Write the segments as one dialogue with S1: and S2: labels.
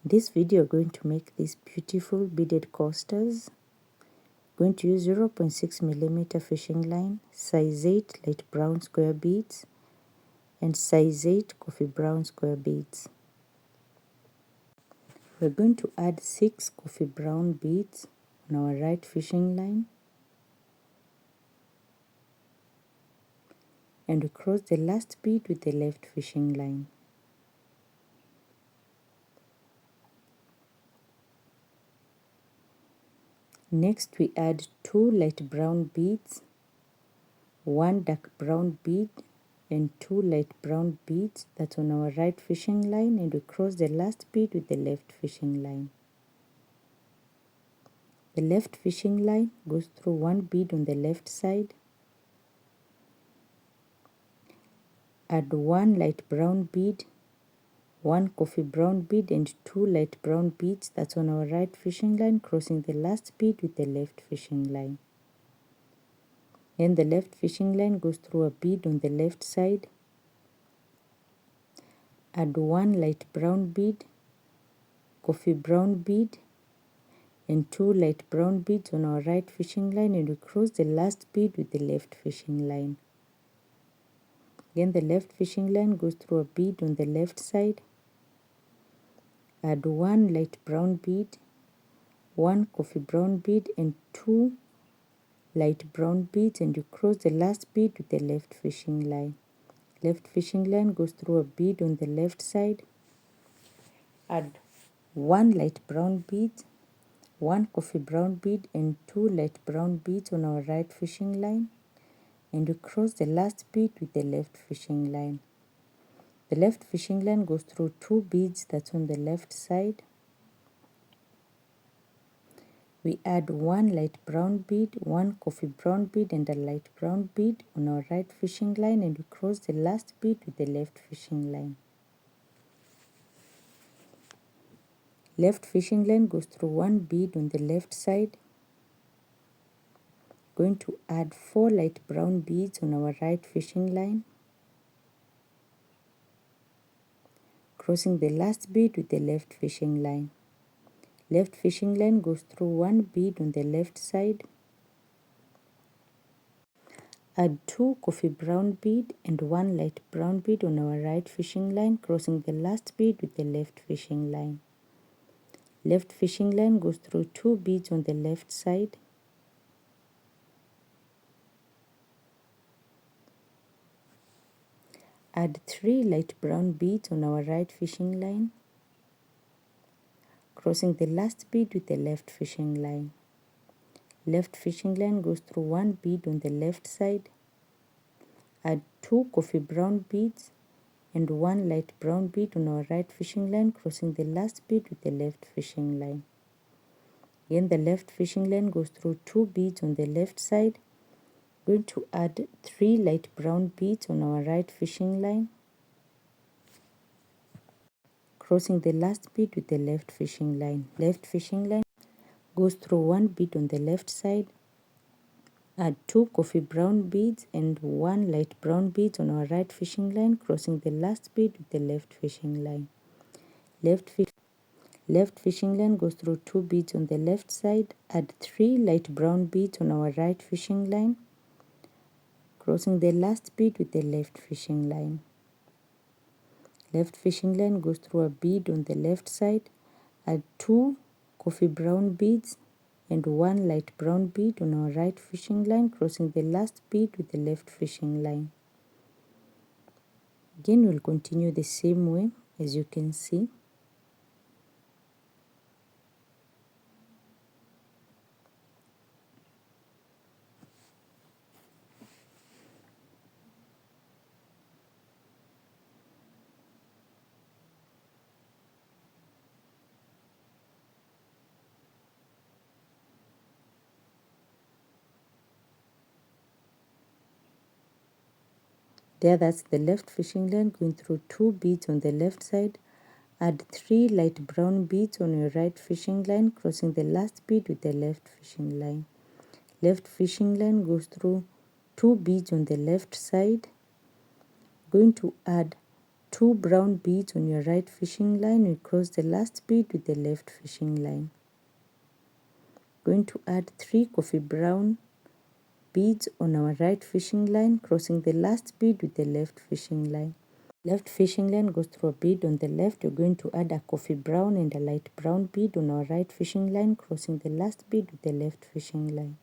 S1: In this video, we're going to make these beautiful beaded coasters. Going to use 0.6 millimeter fishing line, size 8 light brown square beads, and size 8 coffee brown square beads. We're going to add 6 coffee brown beads on our right fishing line, and we cross the last bead with the left fishing line. Next, we add 2 light brown beads, 1 dark brown bead, and 2 light brown beads. That's on our right fishing line, and we cross the last bead with the left fishing line. The left fishing line goes through 1 bead on the left side. Add 1 light brown bead, 1 coffee brown bead, and 2 light brown beads. That's on our right fishing line, crossing the last bead with the left fishing line. Then the left fishing line goes through a bead on the left side. Add 1 light brown bead, coffee brown bead, and 2 light brown beads on our right fishing line, and we cross the last bead with the left fishing line. Then the left fishing line goes through a bead on the left side. Add 1 light brown bead, 1 coffee brown bead, and 2 light brown beads, and you cross the last bead with the left fishing line. Left fishing line goes through a bead on the left side. Add 1 light brown bead, 1 coffee brown bead, and 2 light brown beads on our right fishing line, and we cross the last bead with the left fishing line. The left fishing line goes through 2 beads that's on the left side. We add 1 light brown bead, 1 coffee brown bead, and a light brown bead on our right fishing line, and we cross the last bead with the left fishing line. Left fishing line goes through 1 bead on the left side. Going to add 4 light brown beads on our right fishing line, crossing the last bead with the left fishing line. Left fishing line goes through 1 bead on the left side. Add 2 coffee brown bead and 1 light brown bead on our right fishing line, crossing the last bead with the left fishing line. Left fishing line goes through 2 beads on the left side. Add 3 light brown beads on our right fishing line, crossing the last bead with the left fishing line. Left fishing line goes through 1 bead on the left side. Add 2 coffee brown beads and 1 light brown bead on our right fishing line, crossing the last bead with the left fishing line. Again, the left fishing line goes through 2 beads on the left side. Going to add 3 light brown beads on our right fishing line, crossing the last bead with the left fishing line. Left fishing line goes through 1 bead on the left side. Add 2 coffee brown beads and 1 light brown beads on our right fishing line, crossing the last bead with the left fishing line. Left fishing line goes through 2 beads on the left side. Add 3 light brown beads on our right fishing line, crossing the last bead with the left fishing line. Left fishing line goes through a bead on the left side. Add 2 coffee brown beads and 1 light brown bead on our right fishing line, crossing the last bead with the left fishing line. Again, we'll continue the same way as you can see. There, that's the left fishing line going through 2 beads on the left side. Add 3 light brown beads on your right fishing line, crossing the last bead with the left fishing line. Left fishing line goes through 2 beads on the left side. Going to add 2 brown beads on your right fishing line. We cross the last bead with the left fishing line. Going to add 3 coffee brown beads on our right fishing line, crossing the last bead with the left fishing line. Left fishing line goes through a bead on the left. You're going to add a coffee brown and a light brown bead on our right fishing line, crossing the last bead with the left fishing line.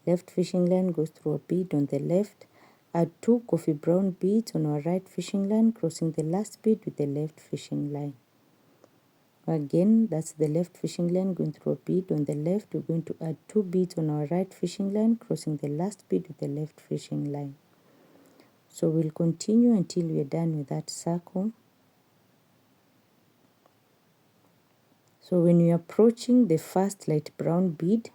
S1: Left fishing line goes through a bead on the left. Add 2 coffee brown beads on our right fishing line, crossing the last bead with the left fishing line. Again, that's the left fishing line going through a bead on the left. We're going to add 2 beads on our right fishing line, crossing the last bead with the left fishing line. So we'll continue until we're done with that circle. So when you're approaching the first light brown bead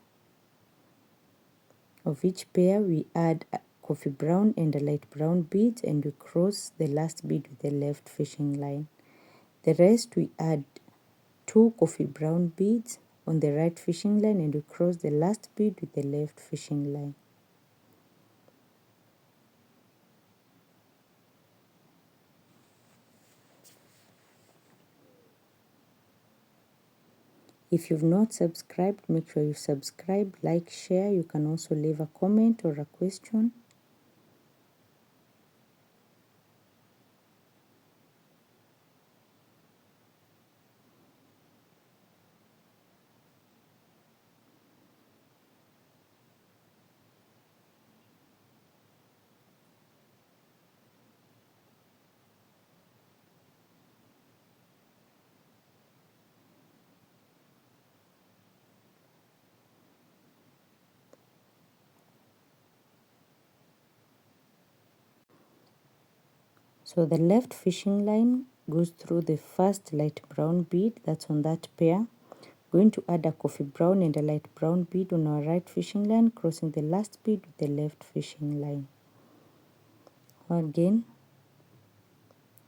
S1: of each pair, we add a coffee brown and a light brown beads, and we cross the last bead with the left fishing line. The rest we add 2 coffee brown beads on the right fishing line, and we cross the last bead with the left fishing line. If you've not subscribed, make sure you subscribe, like, share. You can also leave a comment or a question. So the left fishing line goes through the first light brown bead that's on that pair. Going to add a coffee brown and a light brown bead on our right fishing line, crossing the last bead with the left fishing line. Again,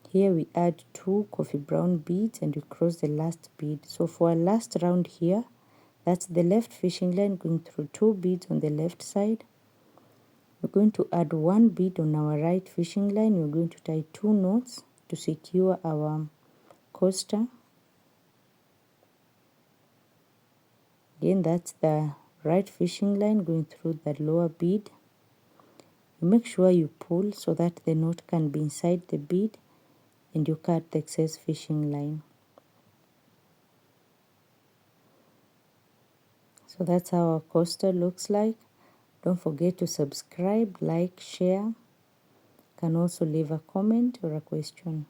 S1: here we add 2 coffee brown beads and we cross the last bead. So for our last round here, that's the left fishing line going through 2 beads on the left side. We're going to add 1 bead on our right fishing line. We're going to tie 2 knots to secure our coaster. Again, that's the right fishing line going through the lower bead. You make sure you pull so that the knot can be inside the bead, and you cut the excess fishing line. So that's how our coaster looks like. Don't forget to subscribe, like, share. You can also leave a comment or a question.